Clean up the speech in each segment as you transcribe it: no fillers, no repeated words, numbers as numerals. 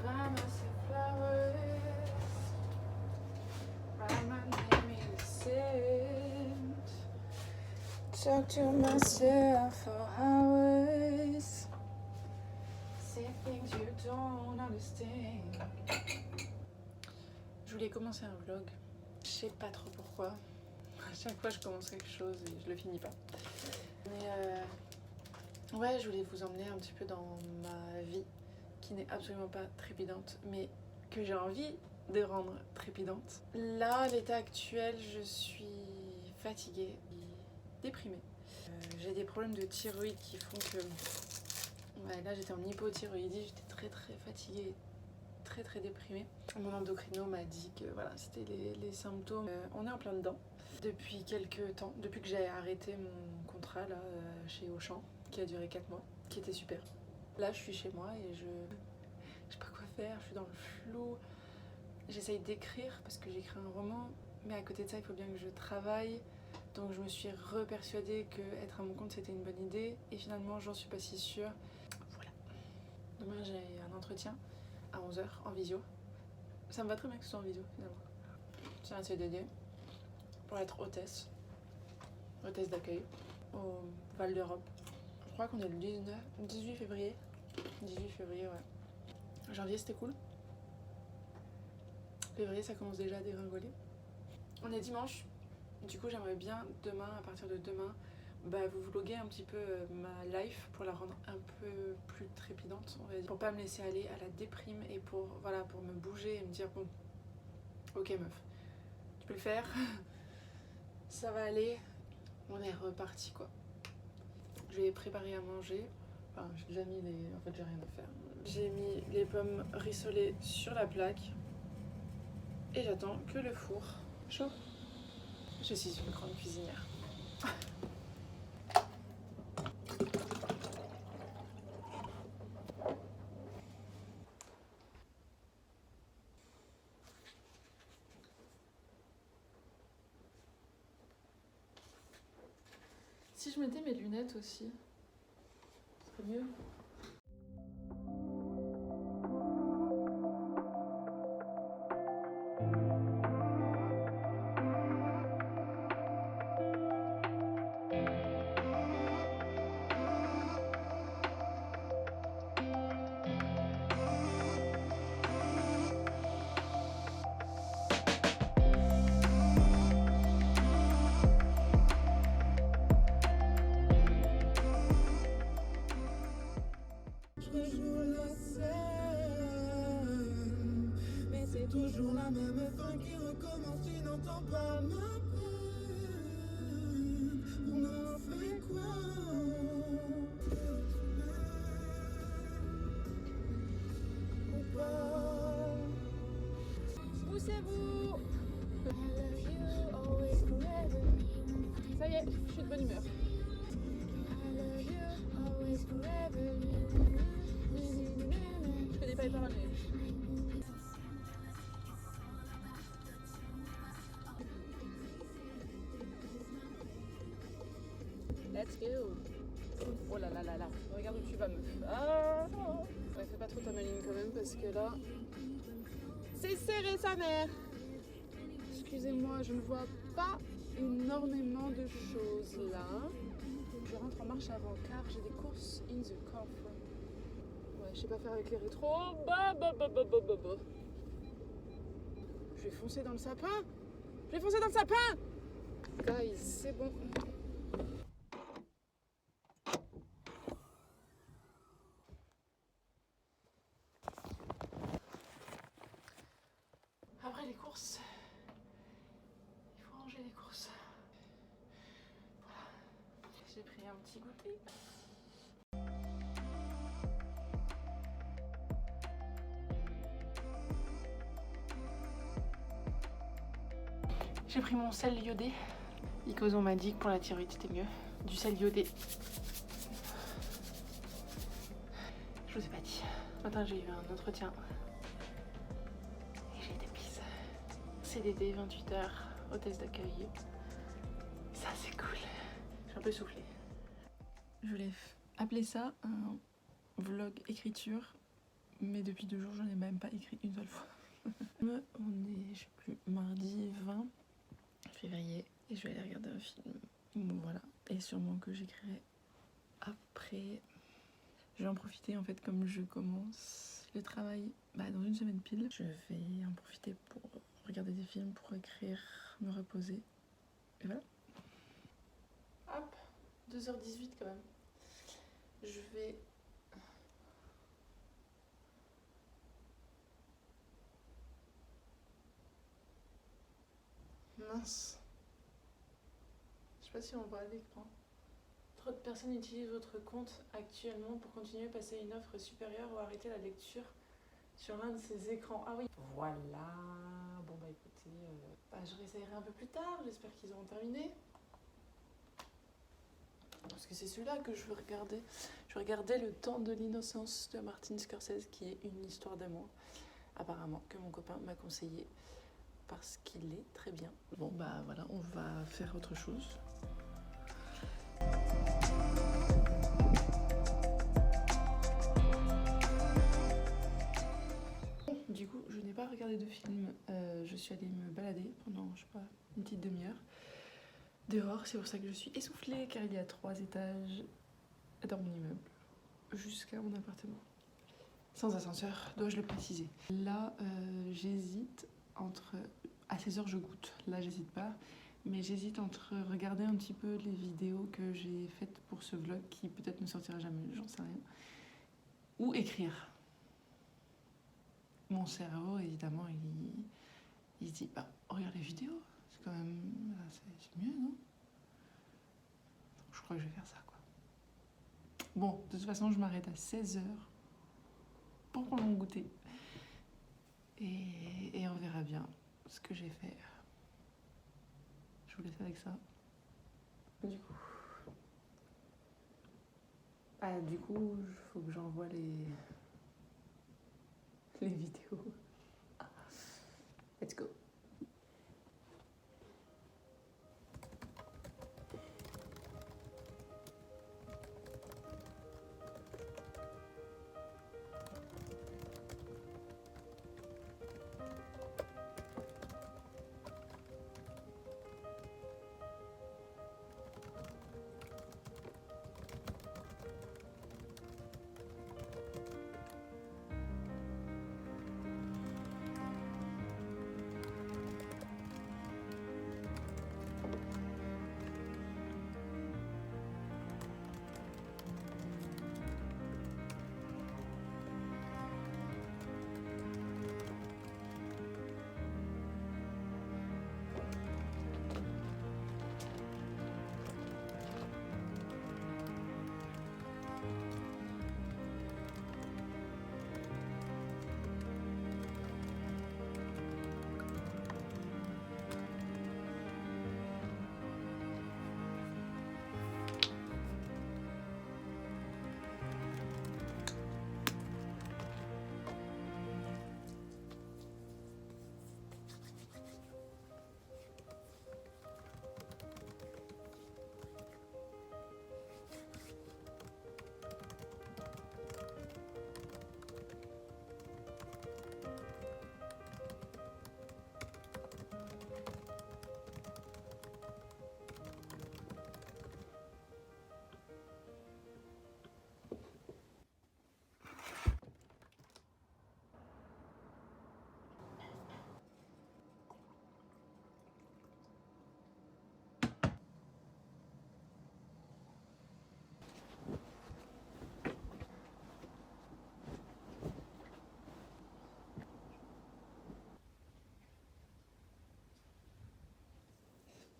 buy myself flowers, write my name in the sand, talk to myself for hours, say things you don't understand. Je voulais commencer un vlog, je sais pas trop pourquoi. À chaque fois je commence quelque chose et je le finis pas. Mais ouais, je voulais vous emmener un petit peu dans ma vie qui n'est absolument pas trépidante, mais que j'ai envie de rendre trépidante. Là, à l'état actuel, je suis fatiguée et déprimée. J'ai des problèmes de thyroïde qui font que... Ouais, là, j'étais en hypothyroïdie, j'étais très fatiguée, très déprimée. Mon endocrino m'a dit que voilà, c'était les symptômes. On est en plein dedans. Depuis quelques temps, depuis que j'ai arrêté mon contrat là, chez Auchan, qui a duré 4 mois, qui était super. Là, je suis chez moi et je sais pas quoi faire, je suis dans le flou. J'essaye d'écrire parce que j'écris un roman, mais à côté de ça, il faut bien que je travaille. Donc je me suis repersuadée que être à mon compte, c'était une bonne idée. Et finalement, j'en suis pas si sûre. Voilà. Demain, j'ai un entretien à 11h en visio. Ça me va très bien que ce soit en visio, finalement. C'est un CDD pour être hôtesse d'accueil au Val d'Europe. Je crois qu'on est le 18 février. 18 février, ouais. Janvier, c'était cool. Février, ça commence déjà à dégringoler. On est dimanche. Du coup, j'aimerais bien demain, à partir de demain, vous vloguer un petit peu ma life pour la rendre un peu plus trépidante, on va dire. Pour pas me laisser aller à la déprime et pour me bouger et me dire bon, ok meuf, tu peux le faire, ça va aller, on est reparti quoi. Je vais préparer à manger. Enfin, j'ai déjà mis les... En fait, j'ai rien à faire. J'ai mis les pommes rissolées sur la plaque et j'attends que le four chauffe. Je suis une grande cuisinière. Si je mettais mes lunettes aussi, ce serait mieux. Toujours la même fin qui recommence, tu n'entends pas ma peine. On en fait quoi? Ou pas? Poussez-vous! Ça y est, je suis de bonne humeur. Je connais pas les paroles, mais... Let's go. Oh là là là là. Regarde où tu vas, meuf. Ah non. Ouais, fais pas trop ta maline quand même parce que là... C'est serré sa mère. Excusez-moi, je ne vois pas énormément de choses là. Je rentre en marche avant car j'ai des courses in the coffre. Ouais, je sais pas faire avec les rétros. Je vais foncer dans le sapin. Je vais foncer dans le sapin. Guys, c'est bon. Après les courses, il faut ranger les courses. Voilà. J'ai pris un petit goûter. J'ai pris mon sel iodé. Icoson m'a dit que pour la thyroïde c'était mieux. Du sel iodé. Je vous ai pas dit. Ce matin j'ai eu un entretien. Et j'ai été prise. CDD, 28 heures, hôtesse d'accueil. Ça c'est cool. Je suis un peu soufflée. Je voulais appeler ça un vlog écriture mais depuis 2 jours, je n'ai même pas écrit une seule fois. On est, je sais plus, mardi 20 février et je vais aller regarder un film. Voilà, et sûrement que j'écrirai après. Je vais en profiter en fait, comme je commence le travail dans une semaine pile. Je vais en profiter pour regarder des films, pour écrire, me reposer. Et voilà. Hop, 2h18 quand même. Je vais... Mince. Je sais pas si on voit à l'écran. Trop de personnes utilisent votre compte actuellement pour continuer à passer une offre supérieure ou arrêter la lecture sur l'un de ces écrans. Ah oui. Voilà. Bon bah écoutez, je réessayerai un peu plus tard. J'espère qu'ils auront terminé. Parce que c'est celui-là que je veux regarder. Je regardais Le Temps de l'innocence de Martin Scorsese, qui est une histoire d'amour, apparemment, que mon copain m'a conseillé. Parce qu'il est très bien. Bon bah voilà, on va faire autre chose. Du coup, je n'ai pas regardé de film. Je suis allée me balader pendant, je sais pas, une petite demi-heure dehors. C'est pour ça que je suis essoufflée, car il y a 3 étages dans mon immeuble jusqu'à mon appartement. Sans ascenseur, dois-je le préciser. Là, j'hésite entre... À 16h, je goûte. Là, j'hésite pas. Mais j'hésite entre regarder un petit peu les vidéos que j'ai faites pour ce vlog, qui peut-être ne sortira jamais, j'en sais rien. Ou écrire. Mon cerveau, évidemment, il se dit, regarde les vidéos. C'est quand même... C'est mieux, non? Je crois que je vais faire ça, quoi. Bon, de toute façon, je m'arrête à 16h pour prendre mon goûter. Et on verra bien ce que j'ai fait. Je vous laisse avec ça. Du coup, il faut que j'envoie les vidéos. Let's go.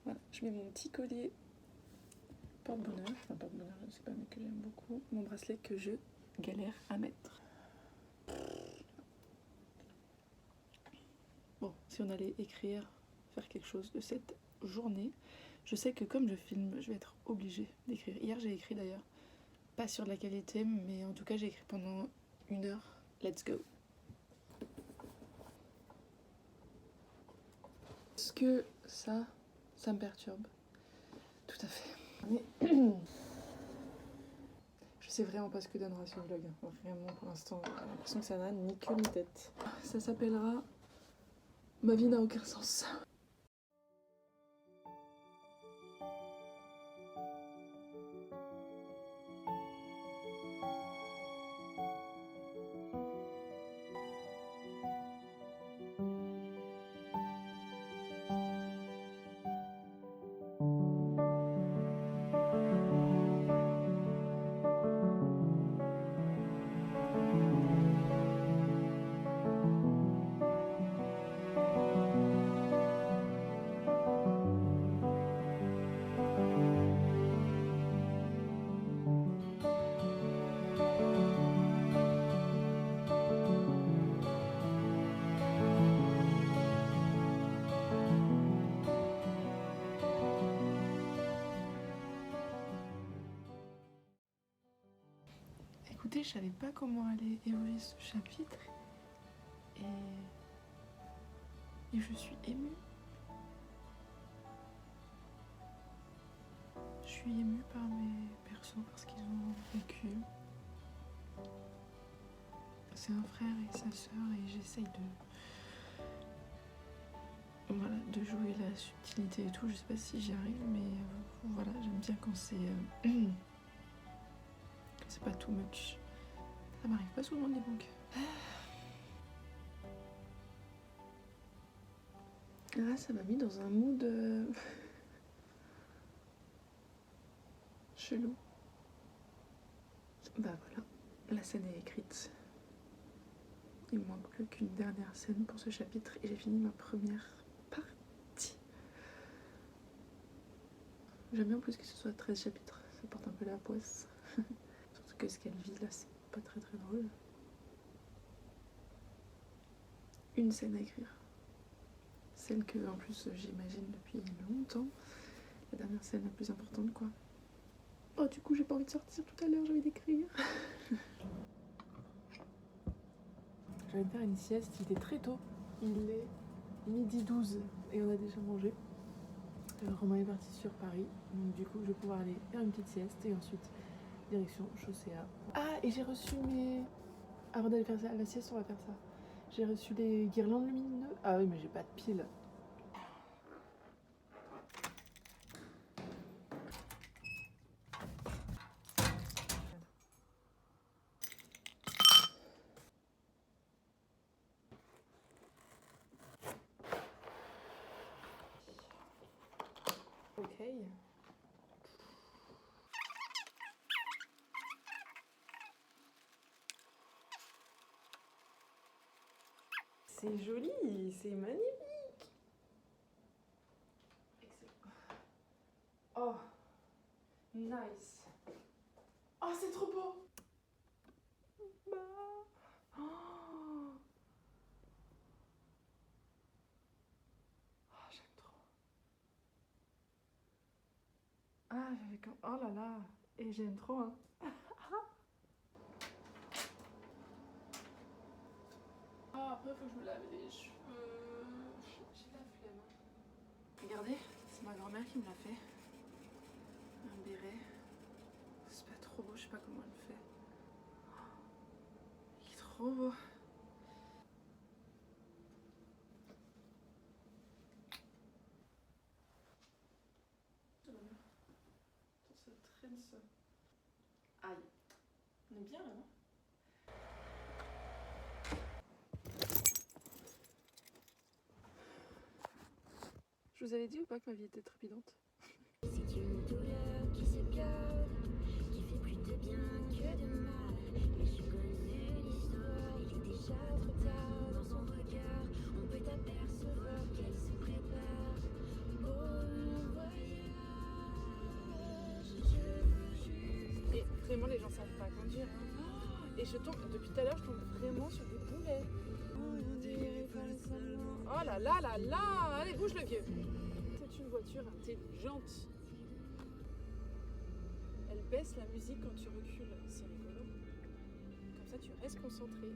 Voilà, je mets mon petit collier porte-bonheur, enfin porte-bonheur, je sais pas, mais que j'aime beaucoup, mon bracelet que je galère à mettre. Bon, si on allait écrire, faire quelque chose de cette journée, je sais que comme je filme, je vais être obligée d'écrire. Hier, j'ai écrit d'ailleurs, pas sur la qualité, mais en tout cas, j'ai écrit pendant 1 heure. Let's go. Est-ce que ça me perturbe? Tout à fait. Mais je sais vraiment pas ce que donnera ce vlog. Vraiment, pour l'instant, j'ai l'impression que ça n'a ni queue ni tête. Ça s'appellera « Ma vie n'a aucun sens ». Écoutez, je savais pas comment allait évoluer ce chapitre et je suis émue. Je suis émue par mes persos parce qu'ils ont vécu. C'est un frère et sa sœur et j'essaye de jouer la subtilité et tout. Je sais pas si j'y arrive, mais voilà, j'aime bien quand c'est pas too much. Ça m'arrive pas souvent, dis donc. Là, ça m'a mis dans un mood chelou. Bah voilà, la scène est écrite. Il me manque plus qu'une dernière scène pour ce chapitre et j'ai fini ma première partie. J'aime bien en plus que ce soit 13 chapitres, ça porte un peu la poisse. Surtout que ce qu'elle vit là, c'est pas très drôle. Une scène à écrire. Celle que, en plus, j'imagine depuis longtemps. La dernière scène la plus importante, quoi. Oh, du coup, j'ai pas envie de sortir tout à l'heure, j'ai envie d'écrire. J'allais faire une sieste, il était très tôt. Il est 12h et on a déjà mangé. Romain est parti sur Paris, donc du coup, je vais pouvoir aller faire une petite sieste et ensuite, direction Chaussea. Ah, et j'ai reçu mes... Avant d'aller faire ça, la sieste, on va faire ça. J'ai reçu les guirlandes lumineuses. Ah oui, mais j'ai pas de piles. Ok. C'est joli, c'est magnifique. Excellent. Oh, nice. Oh, c'est trop beau. Bah. Oh. Oh, j'aime trop. Ah, j'avais comme... Oh là là. Et j'aime trop, hein. Ah, après, faut que je me lave les cheveux. J'ai la flemme. Regardez, c'est ma grand-mère qui me l'a fait. Un béret. C'est pas trop beau, je sais pas comment elle le fait. Il est trop beau. Ça traîne ça. Aïe. On est bien là, non? Je vous avais dit ou pas que ma vie était trépidante? C'est une douleur qui se garde, qui fait plus de bien que de mal. Mais je connais l'histoire, il est déjà trop tard. Dans son regard, on peut apercevoir qu'elle se prépare au voyage. Je veux juste... Et vraiment, les gens savent pas conduire. Hein. Et je tombe, depuis tout à l'heure, je tombe vraiment sur des boulets. Oh là là là là! Allez, bouge le vieux! C'est une voiture intelligente. Elle baisse la musique quand tu recules. C'est rigolo. Comme ça, tu restes concentré.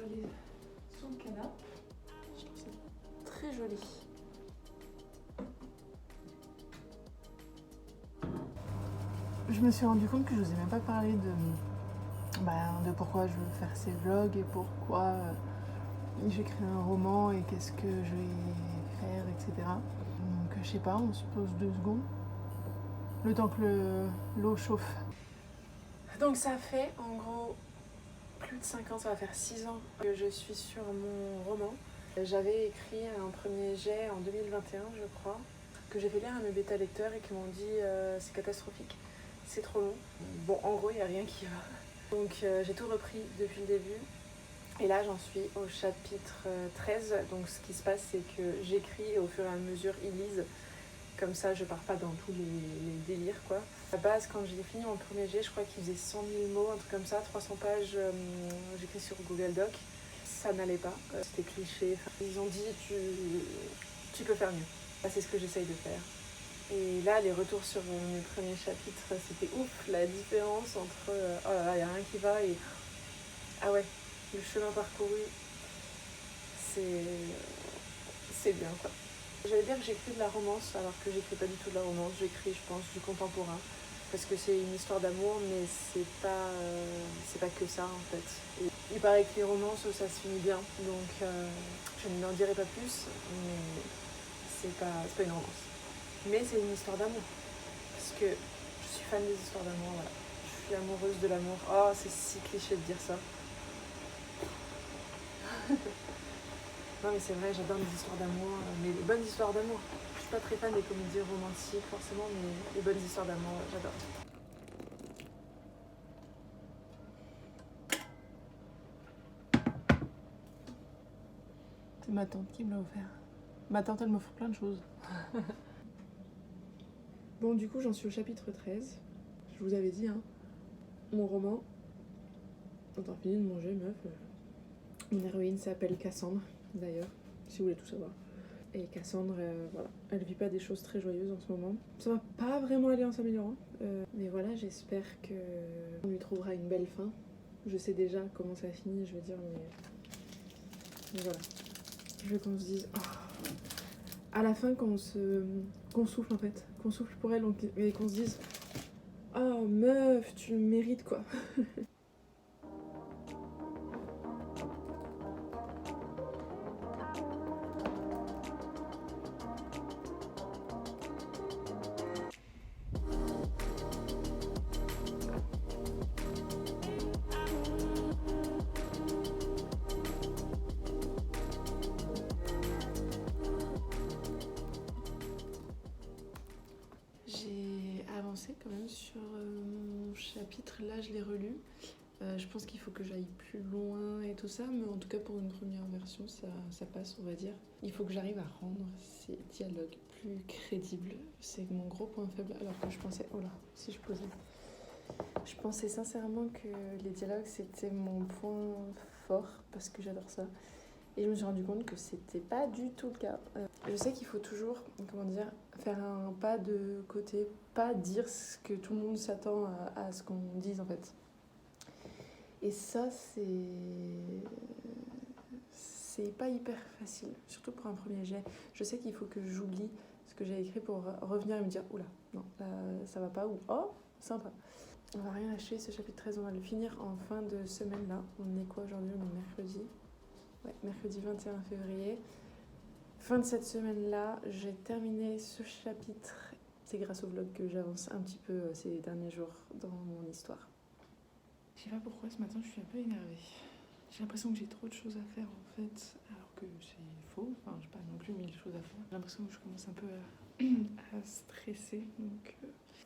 installée sur le canapé. Je trouve ça très joli. Je me suis rendu compte que je n'osais même pas parler de pourquoi je veux faire ces vlogs et pourquoi j'écris un roman et qu'est-ce que je vais faire, etc. Donc je sais pas, on se pose 2 secondes, le temps que l'eau chauffe. Donc ça fait en gros plus de 5 ans, ça va faire 6 ans que je suis sur mon roman. J'avais écrit un premier jet en 2021 je crois, que j'ai fait lire à mes bêta-lecteurs et qui m'ont dit c'est catastrophique, c'est trop long. Bon en gros il n'y a rien qui va. Donc j'ai tout repris depuis le début. Et là j'en suis au chapitre 13, donc ce qui se passe c'est que j'écris et au fur et à mesure ils lisent, comme ça je pars pas dans tous les délires quoi. À la base quand j'ai fini mon premier jet, je crois qu'il faisait 100 000 mots, un truc comme ça, 300 pages, j'écris sur Google Doc, ça n'allait pas, c'était cliché, ils ont dit tu peux faire mieux. Là, c'est ce que j'essaye de faire. Et là les retours sur mes premiers chapitres, c'était ouf, la différence entre oh là là, il n'y a rien qui va et ah ouais. Le chemin parcouru, c'est bien quoi. J'allais dire que j'écris de la romance alors que j'écris pas du tout de la romance, j'écris je pense du contemporain parce que c'est une histoire d'amour mais c'est pas que ça en fait. Et il paraît que les romances ça se finit bien donc je n'en dirai pas plus mais c'est pas une romance. Mais c'est une histoire d'amour parce que je suis fan des histoires d'amour, voilà. Je suis amoureuse de l'amour. Oh c'est si cliché de dire ça. Non mais c'est vrai, j'adore les histoires d'amour, mais les bonnes histoires d'amour. Je suis pas très fan des comédies romantiques forcément, mais les bonnes histoires d'amour, j'adore. C'est ma tante qui me l'a offert. Ma tante elle m'offre plein de choses. Bon du coup j'en suis au chapitre 13. Je vous avais dit, hein, mon roman. Attends, fini de manger meuf. Mon héroïne s'appelle Cassandre, d'ailleurs, si vous voulez tout savoir. Et Cassandre, voilà, elle vit pas des choses très joyeuses en ce moment. Ça va pas vraiment aller en s'améliorant. Mais voilà, j'espère qu'on lui trouvera une belle fin. Je sais déjà comment ça finit, je veux dire, mais voilà. Je veux qu'on se dise... Oh. À la fin, qu'on souffle en fait. Qu'on souffle pour elle et qu'on se dise... Oh meuf, tu le mérites quoi. Quand même sur mon chapitre, là je l'ai relu. Je pense qu'il faut que j'aille plus loin et tout ça, mais en tout cas pour une première version ça passe on va dire. Il faut que j'arrive à rendre ces dialogues plus crédibles, c'est mon gros point faible alors que je pensais, oh là, si je posais. Je pensais sincèrement que les dialogues c'était mon point fort parce que j'adore ça. Et je me suis rendu compte que c'était pas du tout le cas. Je sais qu'il faut toujours, comment dire, faire un pas de côté, pas dire ce que tout le monde s'attend à ce qu'on dise en fait. Et ça, c'est pas hyper facile, surtout pour un premier jet. Je sais qu'il faut que j'oublie ce que j'ai écrit pour revenir et me dire, oula, non, là, ça va pas, ou oh, sympa. On va rien lâcher, ce chapitre 13, on va le finir en fin de semaine là. On est quoi aujourd'hui? On est mercredi. Ouais, mercredi 21 février. Fin de cette semaine-là, j'ai terminé ce chapitre. C'est grâce au vlog que j'avance un petit peu ces derniers jours dans mon histoire. Je sais pas pourquoi ce matin je suis un peu énervée. J'ai l'impression que j'ai trop de choses à faire en fait, alors que c'est faux. Enfin, j'ai pas non plus 1000 choses à faire. J'ai l'impression que je commence un peu à stresser. Donc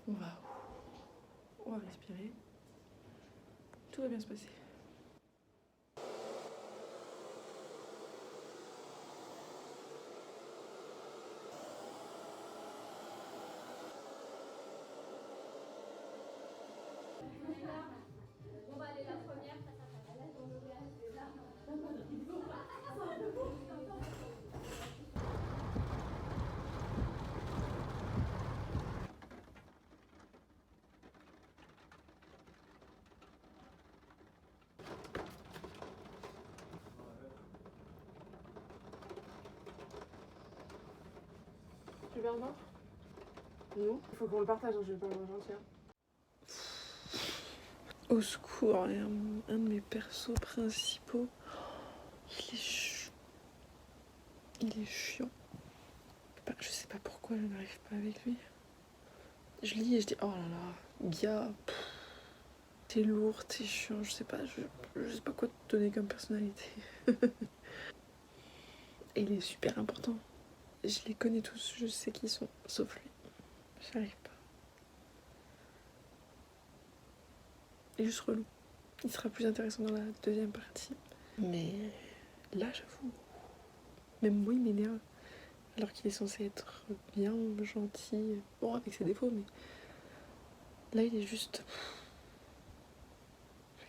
on va respirer. Tout va bien se passer. jardin? Non. Il faut qu'on le partage, hein, je vais pas le manger entier. Au secours, et un de mes persos principaux, il est chiant. Je sais pas pourquoi je n'arrive pas avec lui. Je lis et je dis oh là là, gars, t'es lourd, t'es chiant, je sais pas quoi te donner comme personnalité. Et il est super important. Je les connais tous, je sais qui ils sont, sauf lui. J'arrive pas. Il est juste relou. Il sera plus intéressant dans la deuxième partie. Mais là, j'avoue, même moi, il m'énerve. Alors qu'il est censé être bien, gentil, bon, avec ses défauts, mais là, il est juste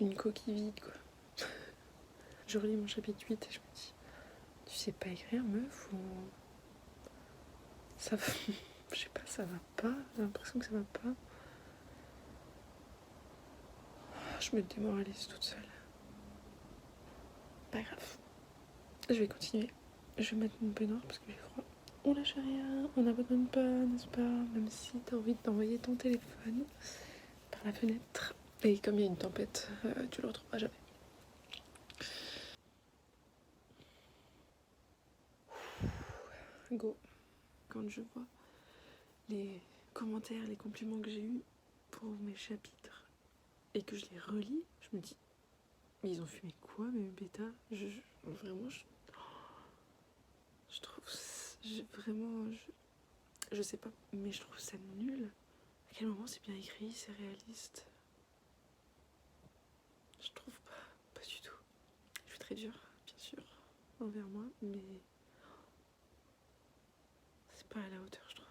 une coquille vide, quoi. Je relis mon chapitre 8 et je me dis, tu sais pas écrire, meuf, ou... Ça va... Je sais pas, ça va pas, j'ai l'impression que ça va pas. Je me démoralise toute seule. Pas grave. Je vais continuer. Je vais mettre mon peignoir parce que j'ai froid. On lâche rien, on n'abandonne pas, n'est-ce pas? Même si t'as envie d'envoyer ton téléphone par la fenêtre. Et comme il y a une tempête, tu le retrouveras jamais. Go. Quand je vois les commentaires, les compliments que j'ai eus pour mes chapitres et que je les relis, je me dis, mais ils ont fumé quoi, mes bêtas? Vraiment, je trouve... Vraiment... Je sais pas, mais je trouve ça nul. À quel moment c'est bien écrit, c'est réaliste? Je trouve pas du tout. Je suis très dure, bien sûr, envers moi, mais c'est pas à la hauteur, je trouve.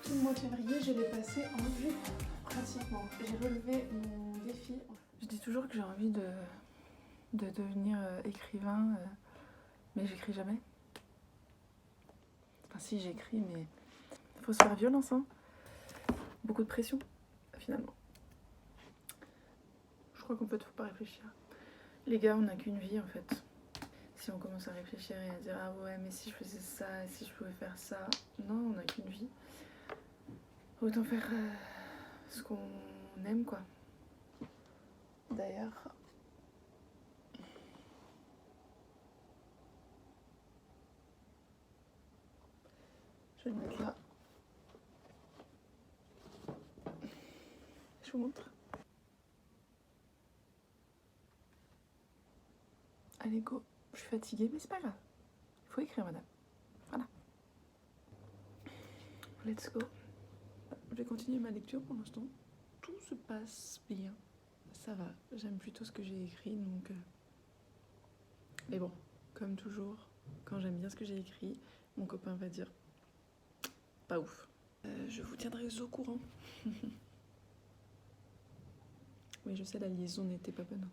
Tout le mois de février, je l'ai passé en vue, pratiquement. J'ai relevé mon défi. Je dis toujours que j'ai envie de devenir écrivain, mais j'écris jamais. Enfin si, j'écris, mais il faut se faire violence, hein. Beaucoup de pression, finalement. Je crois qu'en fait, faut pas réfléchir. Les gars, on n'a qu'une vie, en fait. Si on commence à réfléchir et à dire ah ouais, mais si je faisais ça, et si je pouvais faire ça... Non, on n'a qu'une vie. Autant faire ce qu'on aime, quoi. D'ailleurs... Je vais le mettre là. Je vous montre. Allez, go. Je suis fatiguée, mais c'est pas grave. Il faut écrire, madame. Voilà. Let's go. Je vais continuer ma lecture pour l'instant. Tout se passe bien. Ça va. J'aime plutôt ce que j'ai écrit, donc... Mais bon, comme toujours, quand j'aime bien ce que j'ai écrit, mon copain va dire... Pas ouf. Je vous tiendrai au courant. Oui, je sais, la liaison n'était pas bonne.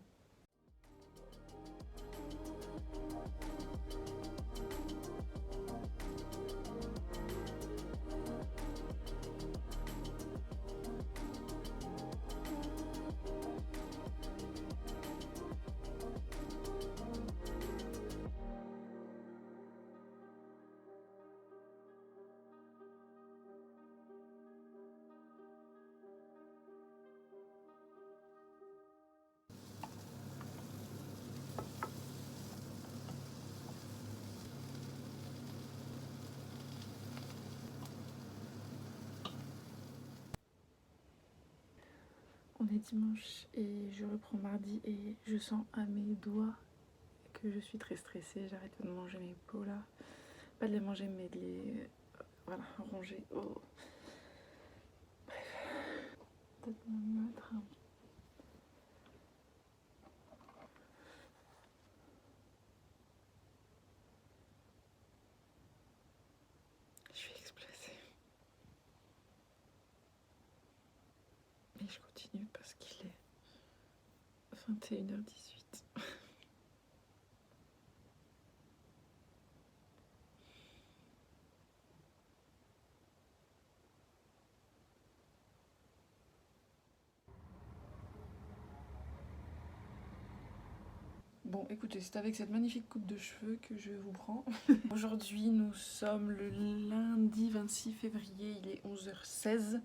On est dimanche et je reprends mardi et je sens à mes doigts que je suis très stressée. J'arrête de manger mes peaux là. Pas de les manger mais de les... voilà, ronger. Oh. Bref. Peut-être me mettre un... Je suis explosée. Mais je continue parce qu'il est 21h18. Bon, écoutez, c'est avec cette magnifique coupe de cheveux que je vous prends. Aujourd'hui, nous sommes le lundi 26 février, il est 11h16.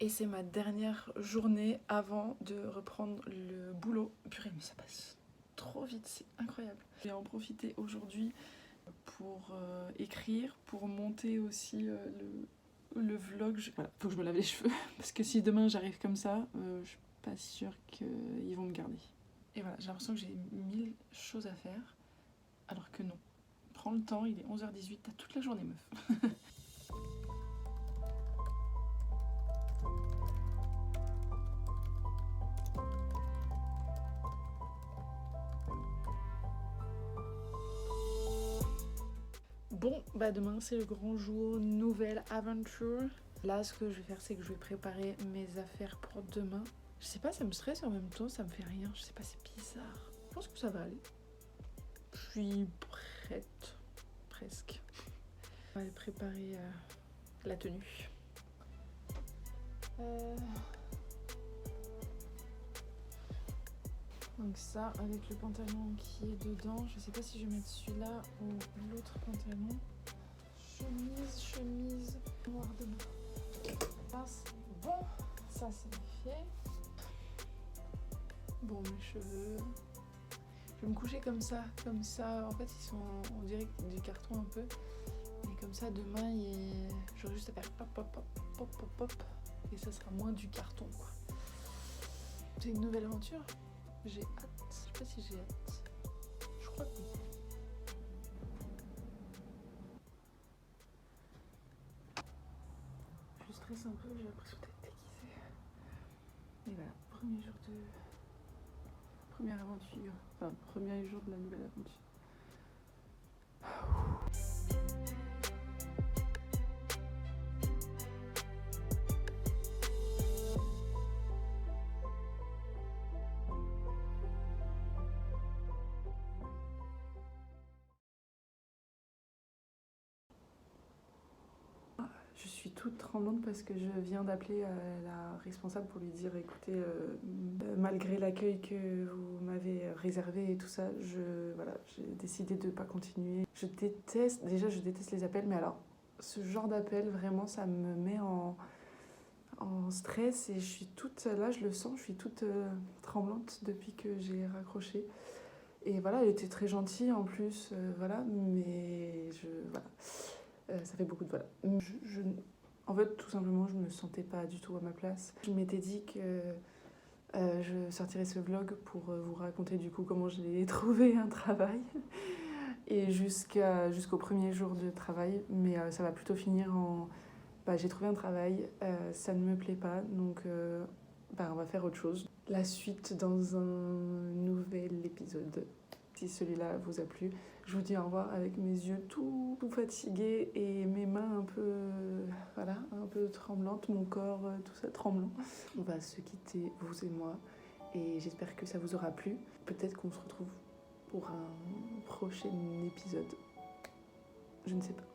Et c'est ma dernière journée avant de reprendre le boulot. Purée, mais ça passe trop vite, c'est incroyable. Je vais en profiter aujourd'hui pour écrire, pour monter aussi le vlog. Voilà, faut que je me lave les cheveux. Parce que si demain j'arrive comme ça, je suis pas sûre qu'ils vont me garder. Et voilà, j'ai l'impression que j'ai 1000 choses à faire, alors que non. Prends le temps, il est 11h18, t'as toute la journée, meuf. Bon, bah demain c'est le grand jour, nouvelle aventure. Là, ce que je vais faire, c'est que je vais préparer mes affaires pour demain. Je sais pas, ça me stresse et en même temps, ça me fait rien. Je sais pas, c'est bizarre. Je pense que ça va aller. Je suis prête, presque. On va aller préparer la tenue. Donc ça, avec le pantalon qui est dedans. Je sais pas si je vais mettre celui-là ou l'autre pantalon. Chemise noire demain. Bon, ça c'est fait. Bon, mes cheveux. Je vais me coucher comme ça. En fait, ils sont, on dirait du carton un peu. Et comme ça, demain, j'aurai juste à faire pop, pop, pop, pop, pop, pop. Et ça sera moins du carton, quoi. C'est une nouvelle aventure. J'ai hâte. Je sais pas si j'ai hâte. Je crois que oui. Je stresse un peu, j'ai l'impression d'être déguisée. Et voilà, première aventure. Enfin, premier jour de la nouvelle aventure. Je suis toute tremblante parce que je viens d'appeler la responsable pour lui dire écoutez, malgré l'accueil que vous m'avez réservé et tout ça, j'ai décidé de ne pas continuer. Je déteste les appels, mais alors ce genre d'appel, vraiment, ça me met en stress et je suis toute, là je le sens, je suis toute tremblante depuis que j'ai raccroché. Et voilà, elle était très gentille en plus, mais ça fait beaucoup de voilà. En fait, tout simplement, je me sentais pas du tout à ma place. Je m'étais dit que je sortirais ce vlog pour vous raconter du coup comment j'ai trouvé un travail et jusqu'au premier jour de travail. Mais ça va plutôt finir en... j'ai trouvé un travail, ça ne me plaît pas, donc on va faire autre chose. La suite dans un nouvel épisode. Si celui-là vous a plu, je vous dis au revoir avec mes yeux tout fatigués et mes mains un peu tremblantes, mon corps tout ça tremblant. On va se quitter, vous et moi, et j'espère que ça vous aura plu. Peut-être qu'on se retrouve pour un prochain épisode. Je ne sais pas.